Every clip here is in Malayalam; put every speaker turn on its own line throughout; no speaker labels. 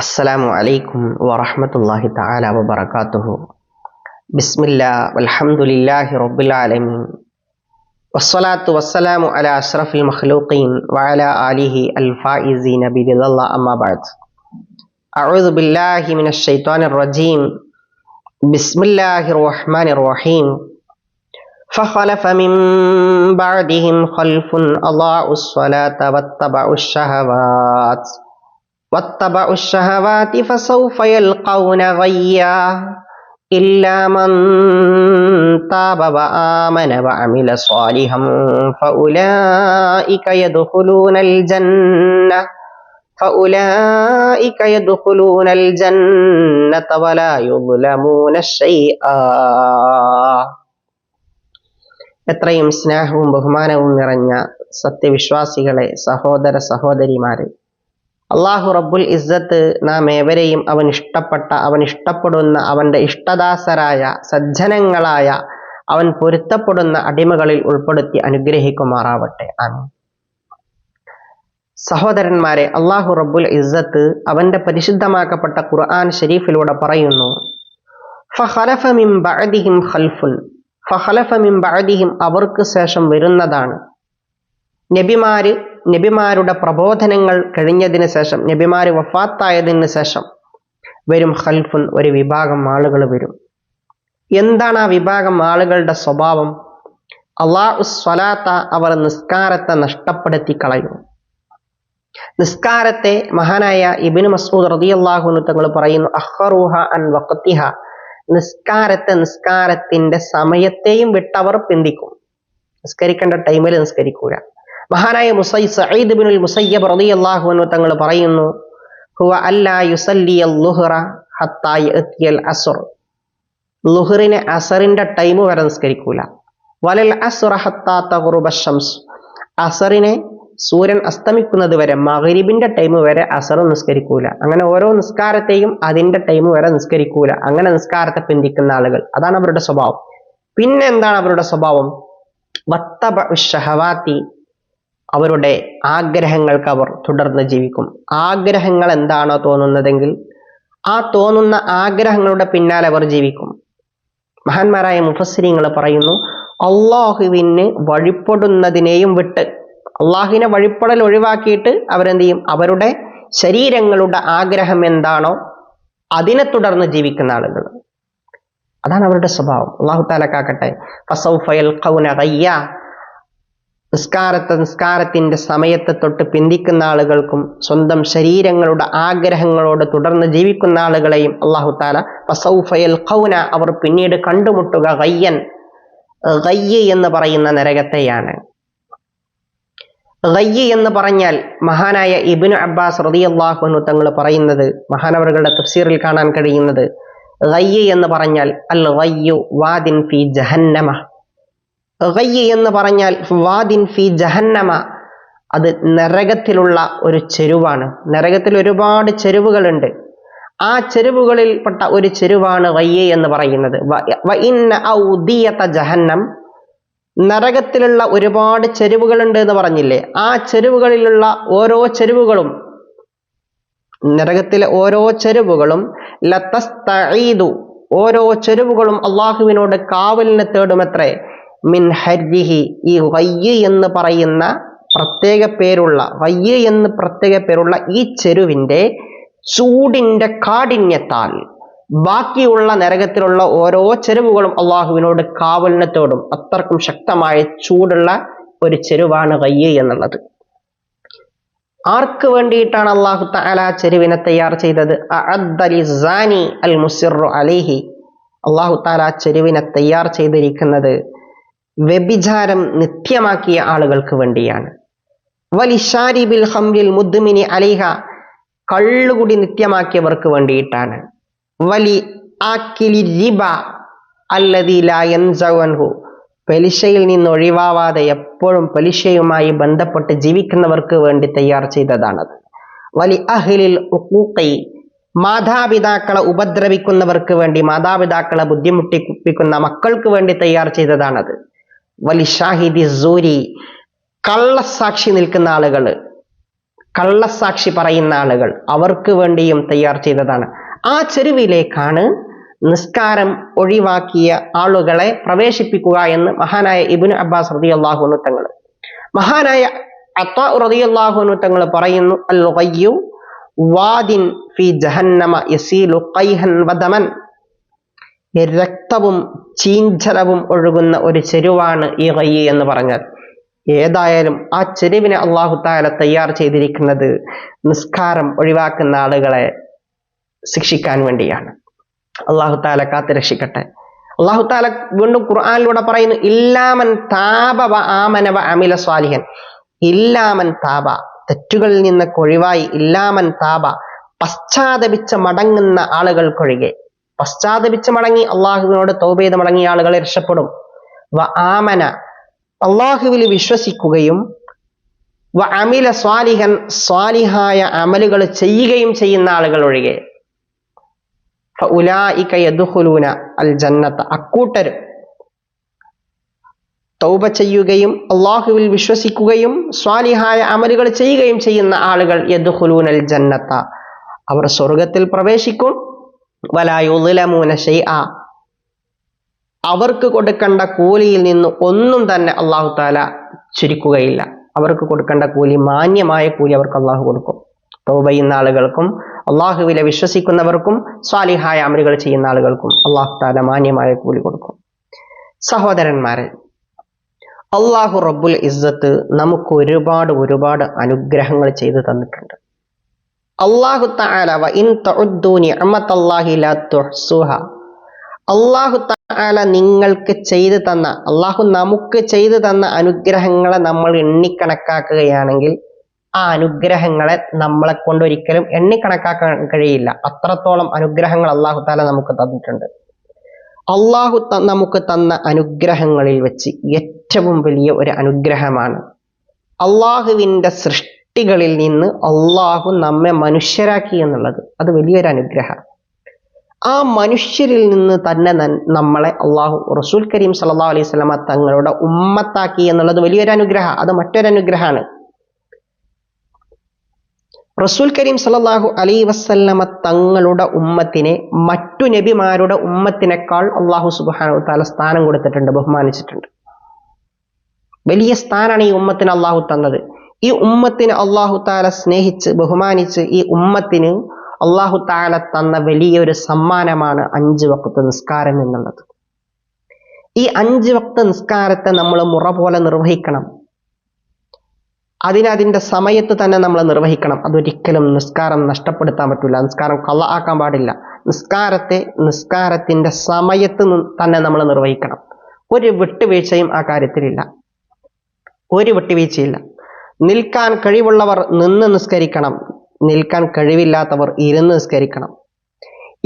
السلام عليكم ورحمة الله تعالى وبركاته. بسم الله والحمد لله رب العالمين والصلاة والسلام على أشرف المخلوقين وعلى آله الفائزين برضا الله. أما بعد، أعوذ بالله من الشيطان الرجيم. بسم الله الرحمن الرحيم. فخلف من بعدهم خلف أضاعوا الصلاة واتبعوا الشهوات فسوف يلقون غيا إلا من تاب وآمن وعمل صالحا فأولئك يدخلون الجنة ولا يظلمون شيئا. എത്രയും സ്നേഹവും ബഹുമാനവും നിറഞ്ഞ സത്യവിശ്വാസികളെ, സഹോദര സഹോദരിമാരെ, അള്ളാഹു റബ്ബുൽ ഇസ്സത്ത് നാം ഏവരെയും അവൻ ഇഷ്ടപ്പെടുന്ന അവൻ്റെ ഇഷ്ടദാസരായ സജ്ജനങ്ങളായ അവൻ പൊരുത്തപ്പെടുന്ന അടിമകളിൽ ഉൾപ്പെടുത്തി അനുഗ്രഹിക്കുമാറാവട്ടെ. ആമീൻ. സഹോദരന്മാരെ, അള്ളാഹു റബ്ബുൽ ഇസ്സത്ത് അവൻ്റെ പരിശുദ്ധമാക്കപ്പെട്ട ഖുർആൻ ഷരീഫിലൂടെ പറയുന്നു, ഫഖലഫ മിൻ ബഅദിഹിം ഖൽഫുൻ. ഫഖലഫ മിൻ ബഅദിഹിം, അവർക്ക് ശേഷം വരുന്നതാണ്. നബിമാരുടെ പ്രബോധനങ്ങൾ കഴിഞ്ഞതിന് ശേഷം, നബിമാര് വഫാത്തായതിന് ശേഷം വരും ഖൽഫുൻ, ഒരു വിഭാഗം ആളുകൾ വരും. എന്താണ് ആ വിഭാഗം ആളുകളുടെ സ്വഭാവം? അല്ലാഹു സ്വലാത്ത, അവർ നിസ്കാരത്തെ നഷ്ടപ്പെടുത്തി കളയും. നിസ്കാരത്തെ മഹാനായ ഇബ്നു മസ്ഊദ് റളിയല്ലാഹു അൻഹു തങ്ങൾ പറയുന്നു, അഖറുഹ അൻ വഖതിഹ, നിസ്കാരത്തിന്റെ സമയത്തെയും വിട്ടവർ പിന്തിക്കും. നിസ്കരിക്കേണ്ട ടൈമിൽ നിസ്കരിക്കൂല. മഹാനായ സഈദ് ഇബ്നുൽ മുസയ്യബ് റളിയല്ലാഹു അൻഹു തങ്ങൾ പറയുന്നു, ഹുവ അല്ലാ യുസല്ലിയൽ ളുഹ്റ ഹത്താ യഅതിയൽ അസ്ർ, ളുഹ്റിനെ അസറിന്റെ ടൈം വരെ നിസ്കരിക്കൂല. വലൽ അസ്റ ഹത്താ തഗ്റുബ ശംസ്, അസറിനെ സൂര്യൻ അസ്തമിക്കുന്നത് വരെ, മഗ്രിബിന്റെ ടൈം വരെ അസർ നിസ്കരിക്കൂല. അങ്ങനെ ഓരോ നിസ്കാരത്തെയും അതിന്റെ ടൈം വരെ നിസ്കരിക്കൂല. അങ്ങനെ നിസ്കാരത്തെ പിന്തിക്കുന്ന ആളുകൾ, അതാണ് അവരുടെ സ്വഭാവം. പിന്നെ എന്താണ് അവരുടെ സ്വഭാവം? വത്തബഉ ശഹവാതി, അവരുടെ ആഗ്രഹങ്ങൾക്ക് അവർ തുടർന്ന് ജീവിക്കും. ആഗ്രഹങ്ങൾ എന്താണോ തോന്നുന്നതെങ്കിൽ ആ തോന്നുന്ന ആഗ്രഹങ്ങളുടെ പിന്നാലെ അവർ ജീവിക്കും. മഹാന്മാരായ മുഫസ്സിരീങ്ങൾ പറയുന്നു, അള്ളാഹുവിന് വഴിപ്പെടുന്നതിനെയും വിട്ട്, അള്ളാഹുവിനെ വഴിപ്പെടൽ ഒഴിവാക്കിയിട്ട് അവരെന്ത് ചെയ്യും? അവരുടെ ശരീരങ്ങളുടെ ആഗ്രഹം എന്താണോ അതിനെ തുടർന്ന് ജീവിക്കുന്ന ആളുകൾ, അതാണ് അവരുടെ സ്വഭാവം. അള്ളാഹു തആല കാക്കട്ടെ. ഫസൗഫ യൽഖൗന ഗയ്യ, നിസ്കാരത്തിന്റെ സമയത്തെ തൊട്ട് പിന്തിക്കുന്ന ആളുകൾക്കും സ്വന്തം ശരീരങ്ങളുടെ ആഗ്രഹങ്ങളോട് തുടർന്ന് ജീവിക്കുന്ന ആളുകളെയും അല്ലാഹു തആല ഫസൗഫ യൽഖൗന, അവർ പിന്നീട് കണ്ടുമുട്ടുക ഗയ്യൻ, ഗയ്യ് എന്ന് പറയുന്ന നരകത്തെയാണ്. ഗയ്യ് എന്ന് പറഞ്ഞാൽ മഹാനായ ഇബ്നു അബ്ബാസ് റളിയല്ലാഹു അൻഹു തങ്ങൾ പറയുന്നത്, മഹാനവറുകളുടെ തഫ്സീറിൽ കാണാൻ കഴിയുന്നത്, ഗയ്യ് എന്ന് പറഞ്ഞാൽ അൽ ഗയ്യു വാദിൻ ഫി ജഹന്നമ. ഗയ്യ് എന്ന് പറഞ്ഞാൽ വാദിൻ ഫി ജഹന്നമ, അത് നരകത്തിലുള്ള ഒരു ചെരുവാണ്. നരകത്തിൽ ഒരുപാട് ചെരുവുകളുണ്ട്. ആ ചെരുവുകളിൽപ്പെട്ട ഒരു ചെരുവാണ് ഗയ്യ് എന്ന് പറയുന്നത്. വ ഇന്ന ഔദിയത ജഹന്നം, നരകത്തിലുള്ള ഒരുപാട് ചെരുവുകളുണ്ട് എന്ന് പറഞ്ഞില്ലേ, ആ ചെരുവുകളിലുള്ള ഓരോ ചെരുവുകളും, നരകത്തിലെ ഓരോ ചെരുവുകളും ലതസ്തഈദു, ഓരോ ചെരുവുകളും അള്ളാഹുവിനോട് കാവലിനെ തേടുമത്രേ. മിൻ ഹർജിഹി, ഈ ഗയ്യ് എന്ന് പറയുന്ന പ്രത്യേക പേരുള്ള ഈ ചെരുവിന്റെ ചൂടിന്റെ കാഠിന്യത്താൽ ബാക്കിയുള്ള നരകത്തിലുള്ള ഓരോ ചെരുവുകളും അള്ളാഹുവിനോട് കാവലിനെ തേടും. അത്രക്കും ശക്തമായ ചൂടുള്ള ഒരു ചെരുവാണ് ഗയ്യ് എന്നുള്ളത്. ആർക്ക് വേണ്ടിയിട്ടാണ് അള്ളാഹു തആല ചെരുവിനെ തയ്യാർ ചെയ്തത്? അഅദ്ദ ലിസ്സാനി അൽ മുസിറു അലൈഹി, അള്ളാഹു തആല ചെരുവിനെ തയ്യാർ ചെയ്തിരിക്കുന്നത് വ്യഭിചാരം നിത്യമാക്കിയ ആളുകൾക്ക് വേണ്ടിയാണ്. വലിശാരിബിൽ ഖംറിൽ മുദ്മിനി അലൈഹ, കള്ളുകുടി നിത്യമാക്കിയവർക്ക് വേണ്ടിയിട്ടാണ്. വലി ആക്കിലി റിബ അല്ലദീ ലാ യൻസഉ അൻഹു, പലിശയിൽ നിന്ന് ഒഴിവാവാതെ എപ്പോഴും പലിശയുമായി ബന്ധപ്പെട്ട് ജീവിക്കുന്നവർക്ക് വേണ്ടി തയ്യാർ ചെയ്തതാണത്. വലി അഹ്ലിൽ ഉഖൂഖി, മാതാപിതാക്കളെ ഉപദ്രവിക്കുന്നവർക്ക് വേണ്ടി, മാതാപിതാക്കളെ ബുദ്ധിമുട്ടിപ്പിക്കുന്ന മക്കൾക്ക് വേണ്ടി തയ്യാർ ചെയ്തതാണത്. വലി ഷാഹിദി സൂരി, കള്ളസാക്ഷി നിൽക്കുന്ന ആളുകൾ, കള്ളസാക്ഷി പറയുന്ന ആളുകൾ, അവർക്ക് വേണ്ടിയും തയ്യാർ ചെയ്തതാണ്. ആ ചെരുവിലേക്കാണ് നിസ്കാരം ഒഴിവാക്കിയ ആളുകളെ പ്രവേശിപ്പിക്കുക എന്ന് മഹാനായ ഇബ്നു അബ്ബാസ് റളിയല്ലാഹു അൻഹു തങ്ങൾ, മഹാനായ അത്താ റളിയല്ലാഹു അൻഹു തങ്ങൾ പറയുന്നു, അൽ ഗയ്യു വാദിൻ ഫി ജഹന്നമ യസീലു ഖൈഹൻ വദമൻ, രക്തവും ചീഞ്ചലവും ഒഴുകുന്ന ഒരു ചെരുവാണ് ഈ ഗയ്യ് എന്ന് പറഞ്ഞാൽ. ഏതായാലും ആ ചെരുവിനെ അല്ലാഹു തആല തയ്യാർ ചെയ്തിരിക്കുന്നത് നിസ്കാരം ഒഴിവാക്കുന്ന ആളുകളെ ശിക്ഷിക്കാൻ വേണ്ടിയാണ്. അല്ലാഹു തആല കാത്തു രക്ഷിക്കട്ടെ. അല്ലാഹു തആല വീണ്ടും ഖുർആനിലൂടെ പറയുന്നു, ഇല്ലാമൻ താബ വ ആമന വ അമില സ്വാലിഹൻ. ഇല്ലാമൻ താബ, തെറ്റുകളിൽ നിന്നൊക്കെ ഒഴിവായി, ഇല്ലാമൻ താബ, പശ്ചാത്തപിച്ച് മടങ്ങുന്ന ആളുകൾക്കൊഴികെ. പശ്ചാത്തപിച്ച് മടങ്ങി അള്ളാഹുവിനോട് തൗബ ചെയ്ത് മടങ്ങിയ ആളുകൾ രക്ഷപ്പെടും. വ ആമന, അള്ളാഹുവിൽ വിശ്വസിക്കുകയും, വ അമില സ്വാലിഹൻ, സ്വാലിഹായ അമലുകൾ ചെയ്യുകയും ചെയ്യുന്ന ആളുകൾ ഒഴികെ. ഫഉലൈക യദ്ഖുലൂന അൽ ജന്നത, അക്കൂട്ടർ തൗബ ചെയ്യുകയും അള്ളാഹുവിൽ വിശ്വസിക്കുകയും സ്വാലിഹായ അമലുകൾ ചെയ്യുകയും ചെയ്യുന്ന ആളുകൾ യദ്ഖുലൂനൽ ജന്നത, അവർ സ്വർഗത്തിൽ പ്രവേശിക്കും. വലാ യുദ്ലമൂന ശൈഅ, അവർക്ക് കൊടുക്കേണ്ട കൂലിയിൽ നിന്ന് ഒന്നും തന്നെ അല്ലാഹു തആല ചുരുക്കുകയില്ല. അവർക്ക് കൊടുക്കേണ്ട കൂലി, മാന്യമായ കൂലി അവർക്ക് അള്ളാഹു കൊടുക്കും. തൗബ ചെയ്യുന്ന ആളുകൾക്കും അള്ളാഹുവിലെ വിശ്വസിക്കുന്നവർക്കും സ്വാലിഹായ അമലുകൾ ചെയ്യുന്ന ആളുകൾക്കും അള്ളാഹു തആല മാന്യമായ കൂലി കൊടുക്കും. സഹോദരന്മാരെ, അള്ളാഹു റബ്ബുൽ ഇസ്സത്ത് നമുക്ക് ഒരുപാട് അനുഗ്രഹങ്ങൾ ചെയ്തു തന്നിട്ടുണ്ട്. അള്ളാഹു തആല വ ഇൻ തഉദ്ദു നിഅമതല്ലാഹി ലാ തുഹ്സുഹ, അള്ളാഹു തആല നിങ്ങൾക്ക് ചെയ്തു തന്ന, അള്ളാഹു നമുക്ക് ചെയ്തു തന്ന അനുഗ്രഹങ്ങളെ നമ്മൾ എണ്ണിക്കണക്കാക്കുകയാണെങ്കിൽ ആ അനുഗ്രഹങ്ങളെ നമ്മളെ കൊണ്ട് ഒരിക്കലും എണ്ണിക്കണക്കാക്കാൻ കഴിയില്ല. അത്രത്തോളം അനുഗ്രഹങ്ങൾ അള്ളാഹു തആല നമുക്ക് തന്നിട്ടുണ്ട്. അള്ളാഹു നമുക്ക് തന്ന അനുഗ്രഹങ്ങളിൽ വെച്ച് ഏറ്റവും വലിയ ഒരു അനുഗ്രഹമാണ് അള്ളാഹുവിൻ്റെ സൃഷ്ടികളിൽ നിന്ന് അള്ളാഹു നമ്മെ മനുഷ്യരാക്കി എന്നുള്ളത്. അത് വലിയൊരു അനുഗ്രഹം. ആ മനുഷ്യരിൽ നിന്ന് തന്നെ നമ്മളെ അള്ളാഹു റസൂൽ കരീം സല്ലല്ലാഹു അലൈഹി വസല്ലമ തങ്ങളുടെ ഉമ്മത്താക്കി എന്നുള്ളത് വലിയൊരു അനുഗ്രഹം. അത് മറ്റൊരു അനുഗ്രഹമാണ്. റസൂൽ കരീം സല്ലല്ലാഹു അലൈഹി വസല്ലമ തങ്ങളുടെ ഉമ്മത്തിനെ മറ്റു നബിമാരുടെ ഉമ്മത്തിനേക്കാൾ അള്ളാഹു സുബ്ഹാനഹു വ തആല സ്ഥാനം കൊടുത്തിട്ടുണ്ട്, ബഹുമാനിച്ചിട്ടുണ്ട്. വലിയ സ്ഥാനാണ് ഈ ഉമ്മത്തിന് അള്ളാഹു തന്നത്. ഈ ഉമ്മത്തിന് അള്ളാഹു തആല സ്നേഹിച്ച് ബഹുമാനിച്ച് ഈ ഉമ്മത്തിന് അള്ളാഹു തആല തന്ന വലിയൊരു സമ്മാനമാണ് 5 വഖ്ത് നിസ്കാരം എന്നുള്ളത്. ഈ 5 വഖ്ത് നിസ്കാരത്തെ നമ്മൾ മുറ പോലെ നിർവഹിക്കണം. അതിന്റെ സമയത്ത് തന്നെ നമ്മൾ നിർവഹിക്കണം. അതൊരിക്കലും നിസ്കാരം നഷ്ടപ്പെടുത്താൻ പറ്റില്ല. നിസ്കാരം ഖള ആക്കാൻ പാടില്ല. നിസ്കാരത്തിന്റെ സമയത്ത് തന്നെ നമ്മൾ നിർവഹിക്കണം. ഒരു വിട്ടുവീഴ്ചയും ആ കാര്യത്തിലില്ല. ഒരു വിട്ടുവീഴ്ചയില്ല. നിൽക്കാൻ കഴിവുള്ളവർ നിന്ന് നിസ്കരിക്കണം. നിൽക്കാൻ കഴിവില്ലാത്തവർ ഇരുന്ന് നിസ്കരിക്കണം.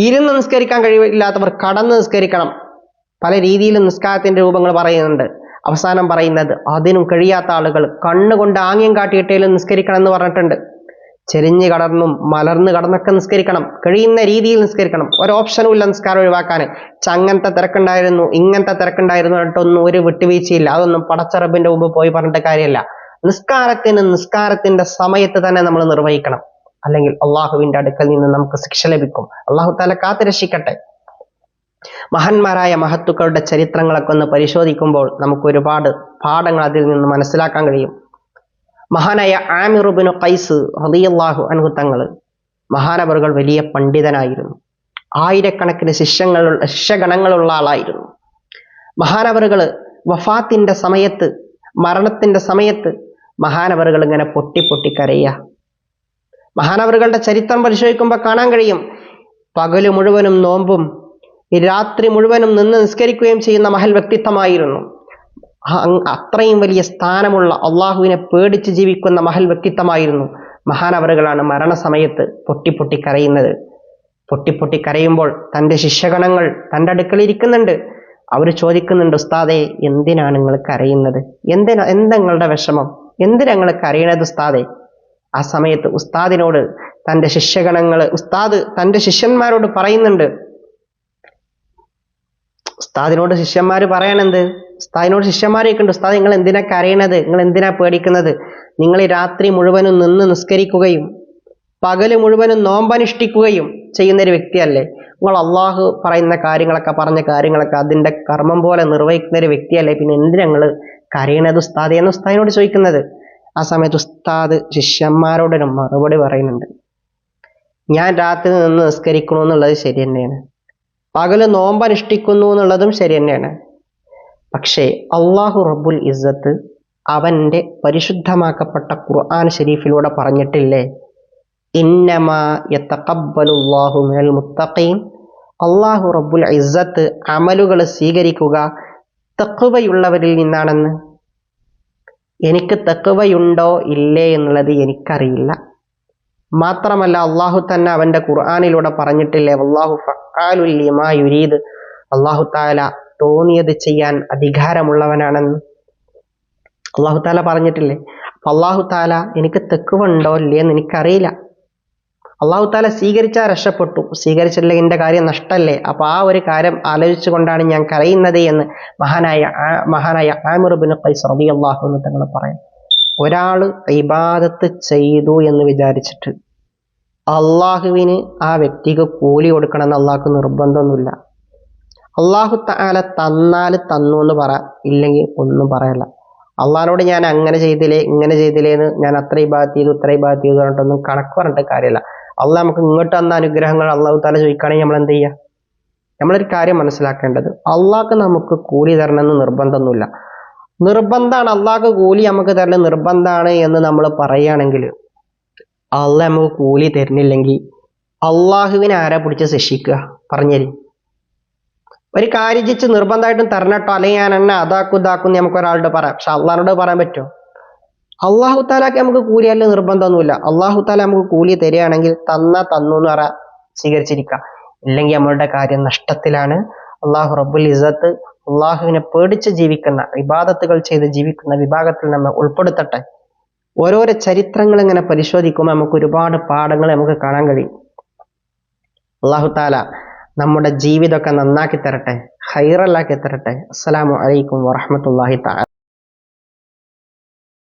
ഇരുന്ന് നിസ്കരിക്കാൻ കഴിവില്ലാത്തവർ കടന്ന് നിസ്കരിക്കണം. പല രീതിയിലും നിസ്കാരത്തിന്റെ രൂപങ്ങൾ പറയുന്നുണ്ട്. അവസാനം പറയുന്നത് അതിനും കഴിയാത്ത ആളുകൾ കണ്ണുകൊണ്ട് ആംഗ്യം കാട്ടിയിട്ടേലും നിസ്കരിക്കണം എന്ന് പറഞ്ഞിട്ടുണ്ട്. ചെരിഞ്ഞ് കടന്നും മലർന്ന് കടന്നൊക്കെ നിസ്കരിക്കണം. കഴിയുന്ന രീതിയിൽ നിസ്കരിക്കണം. ഒരു ഓപ്ഷനും ഇല്ല നിസ്കാരം ഒഴിവാക്കാൻ. അങ്ങനത്തെ തിരക്കുണ്ടായിരുന്നു, ഇങ്ങനത്തെ തിരക്കുണ്ടായിരുന്നു പറഞ്ഞിട്ടൊന്നും ഒരു വിട്ടുവീഴ്ചയില്ല. അതൊന്നും പടച്ചറബിന്റെ മുമ്പ് പോയി പറഞ്ഞിട്ട് കാര്യമില്ല. നിസ്കാരത്തിന്റെ സമയത്ത് തന്നെ നമ്മൾ നിർവഹിക്കണം. അല്ലെങ്കിൽ അള്ളാഹുവിന്റെ അടുക്കൽ നിന്ന് നമുക്ക് ശിക്ഷ ലഭിക്കും. അള്ളാഹു തആല കാത്തു രക്ഷിക്കട്ടെ. മഹാന്മാരായ മഹത്തുക്കളുടെ ചരിത്രങ്ങളൊക്കെ ഒന്ന് പരിശോധിക്കുമ്പോൾ നമുക്ക് ഒരുപാട് പാഠങ്ങൾ അതിൽ നിന്ന് മനസ്സിലാക്കാൻ കഴിയും. മഹാനായ ആമിർ ഇബ്നു ഖൈസ് റളിയല്ലാഹു അൻഹു തങ്ങൾ, മഹാനവറുകൾ വലിയ പണ്ഡിതനായിരുന്നു. ആയിരക്കണക്കിന് ശിഷ്യഗണങ്ങളുള്ള ആളായിരുന്നു. മഹാനവറുകൾ വഫാത്തിന്റെ സമയത്ത്, മരണത്തിന്റെ സമയത്ത് മഹാനവറുകൾ ഇങ്ങനെ പൊട്ടി കരയുക. മഹാനവറുകളുടെ ചരിത്രം പരിശോധിക്കുമ്പോൾ കാണാൻ കഴിയും, പകല് മുഴുവനും നോമ്പും രാത്രി മുഴുവനും നിന്ന് നിസ്കരിക്കുകയും ചെയ്യുന്ന മഹൽ വ്യക്തിത്വമായിരുന്നു. അത്രയും വലിയ സ്ഥാനമുള്ള, അള്ളാഹുവിനെ പേടിച്ച് ജീവിക്കുന്ന മഹൽ വ്യക്തിത്വമായിരുന്നു. മഹാനവറുകളാണ് മരണസമയത്ത് പൊട്ടി കരയുന്നത്. പൊട്ടി കരയുമ്പോൾ തൻ്റെ ശിഷ്യഗണങ്ങൾ തൻ്റെ അടുക്കൽ ഇരിക്കുന്നുണ്ട്. അവർ ചോദിക്കുന്നുണ്ട്, ഉസ്താദേ എന്തിനാണ് നിങ്ങൾ കരയുന്നത്? എന്താ നിങ്ങളുടെ വിഷമം? എന്തിനാ നിങ്ങൾ കരയണത് ഉസ്താദേ? ആ സമയത്ത് ഉസ്താദിനോട് ഉസ്താദ് തൻ്റെ ശിഷ്യന്മാരോട് പറയുന്നുണ്ട്, ഉസ്താദിനോട് ശിഷ്യന്മാർ പറയണെന്ത്? ഉസ്താദിനോട് ശിഷ്യന്മാരെയൊക്കെ ഉണ്ട്, ഉസ്താദ് നിങ്ങൾ എന്തിനാ കരയണത്, നിങ്ങൾ എന്തിനാ പേടിക്കുന്നത്? നിങ്ങൾ ഈ രാത്രി മുഴുവനും നിന്ന് നിസ്കരിക്കുകയും പകല് മുഴുവനും നോമ്പനുഷ്ഠിക്കുകയും ചെയ്യുന്ന ഒരു വ്യക്തിയല്ലേ? നിങ്ങൾ അള്ളാഹു പറയുന്ന കാര്യങ്ങളൊക്കെ പറഞ്ഞ കാര്യങ്ങളൊക്കെ അതിന്റെ കർമ്മം പോലെ നിർവഹിക്കുന്ന ഒരു വ്യക്തിയല്ലേ? പിന്നെ എന്തിനാ നിങ്ങൾ കരയണത് ഉസ്താദ് എന്ന് ഉസ്താദിനോട് ചോദിക്കുന്നത്. ആ സമയത്ത് ഉസ്താദ് ശിഷ്യന്മാരോടൊരു മറുപടി പറയുന്നുണ്ട്. ഞാൻ രാത്രി നിന്ന് നിസ്കരിക്കണു എന്നുള്ളത് ശരി തന്നെയാണ്, പകല് നോമ്പനുഷ്ഠിക്കുന്നു എന്നുള്ളതും ശരി തന്നെയാണ്. പക്ഷേ അള്ളാഹു റബ്ബുൽ ഇസ്സത്ത് അവന്റെ പരിശുദ്ധമാക്കപ്പെട്ട ഖുർആൻ ഷരീഫിലൂടെ പറഞ്ഞിട്ടില്ലേ, ഇന്നമാ യതഖബ്ബലുല്ലാഹു മിനൽ മുത്തഖീൻ, അള്ളാഹു റബ്ബുൽ ഇസ്സത്ത് അമലുകൾ സ്വീകരിക്കുക തഖ്വയുള്ളവരിൽ നിന്നാണെന്ന്. എനിക്ക് തഖ്വയുണ്ടോ ഇല്ലേ എന്നുള്ളത് എനിക്കറിയില്ല. മാത്രമല്ല അള്ളാഹു തന്നെ അവന്റെ ഖുർആനിലൂടെ പറഞ്ഞിട്ടില്ലേ, വല്ലാഹു ഫഅാലുൽ ലിമാ യുരീദ്, അള്ളാഹു തആല തോന്നിയത് ചെയ്യാൻ അധികാരമുള്ളവനാണെന്ന് അള്ളാഹു താല പറഞ്ഞിട്ടില്ലേ. അപ്പൊ അള്ളാഹു താല എനിക്ക് തഖ്വ ഉണ്ടോ ഇല്ലേ എന്ന് എനിക്കറിയില്ല. അള്ളാഹു താല സ്വീകരിച്ചാൽ രക്ഷപ്പെട്ടു, സ്വീകരിച്ചില്ലെങ്കിൽ എന്റെ കാര്യം നഷ്ടല്ലേ. അപ്പൊ ആ ഒരു കാര്യം ആലോചിച്ചു കൊണ്ടാണ് ഞാൻ കരയുന്നത് എന്ന് മഹാനായ ആമിർ ഇബ്നു ഖൈസ് റളിയല്ലാഹു അൻഹു തങ്ങൾ പറയാം. ഒരാള് ഇബാദത്ത് ചെയ്തു എന്ന് വിചാരിച്ചിട്ട് അള്ളാഹുവിന് ആ വ്യക്തിക്ക് കൂലി കൊടുക്കണമെന്ന് അള്ളാഹ്ക്ക് നിർബന്ധമൊന്നുമില്ല. അള്ളാഹു തആല തന്നാൽ തന്നു എന്ന് പറ, ഇല്ലെങ്കിൽ ഒന്നും പറയല്ല. അള്ളാഹിനോട് ഞാൻ അങ്ങനെ ചെയ്തില്ലേ ഇങ്ങനെ ചെയ്തില്ലേ എന്ന് ഞാൻ അത്ര ഇബാദത്ത് ചെയ്തു ഇത്ര ഇബാദത്ത് ചെയ്തു പറഞ്ഞിട്ടൊന്നും കണക്ക് പറഞ്ഞിട്ട് കാര്യമില്ല. അള്ളാഹ് നമുക്ക് ഇങ്ങോട്ട് തന്ന അനുഗ്രഹങ്ങൾ അള്ളാഹു താല ചോദിക്കുകയാണെങ്കിൽ നമ്മൾ എന്ത് ചെയ്യുക? നമ്മളൊരു കാര്യം മനസ്സിലാക്കേണ്ടത്, അള്ളാഹ്ക്ക് നമുക്ക് കൂലി തരണമെന്ന് നിർബന്ധമൊന്നുമില്ല. നിർബന്ധമാണ് അള്ളാഹ്ക്ക് കൂലി നമുക്ക് തരണം നിർബന്ധമാണ് എന്ന് നമ്മൾ പറയുകയാണെങ്കിൽ അള്ളാഹ് നമുക്ക് കൂലി തരുന്നില്ലെങ്കിൽ അള്ളാഹുവിനെ ആരാ പിടിച്ച് ശിക്ഷിക്കുക? പറഞ്ഞേരി. ഒരു കാര്യം ചെയ്ച്ച് നിർബന്ധമായിട്ടും തരണട്ടോ, അല്ലെങ്കിൽ ഞാൻ എന്നെ അതാക്കും ഇതാക്കും നമുക്ക് ഒരാളോട് പറയാം. പക്ഷെ അള്ളാഹിനോട് പറയാൻ പറ്റുമോ? അള്ളാഹു താലാക്ക് നമുക്ക് കൂലിയല്ല നിർബന്ധമൊന്നുമില്ല. അള്ളാഹു താല നമുക്ക് കൂലി തരികയാണെങ്കിൽ തന്നു എന്ന് പറയാ, സ്വീകരിച്ചിരിക്കുക. ഇല്ലെങ്കിൽ നമ്മളുടെ കാര്യം നഷ്ടത്തിലാണ്. അള്ളാഹു റബ്ബുൽ ഇസ്സത്ത് അള്ളാഹുവിനെ പേടിച്ച് ജീവിക്കുന്ന, ഇബാദത്തുകൾ ചെയ്ത് ജീവിക്കുന്ന വിഭാഗത്തിൽ നമ്മൾ ഉൾപ്പെടുത്തട്ടെ. ഓരോരോ ചരിത്രങ്ങൾ ഇങ്ങനെ പരിശോധിക്കുമ്പോൾ നമുക്ക് ഒരുപാട് പാഠങ്ങൾ നമുക്ക് കാണാൻ കഴിയും. അള്ളാഹു താല നമ്മുടെ ജീവിതമൊക്കെ നന്നാക്കി തരട്ടെ, ഖൈറല്ലാക്കി തരട്ടെ. അസ്സലാമു അലൈക്കും വറഹ്മത്തുള്ളാഹി തആല.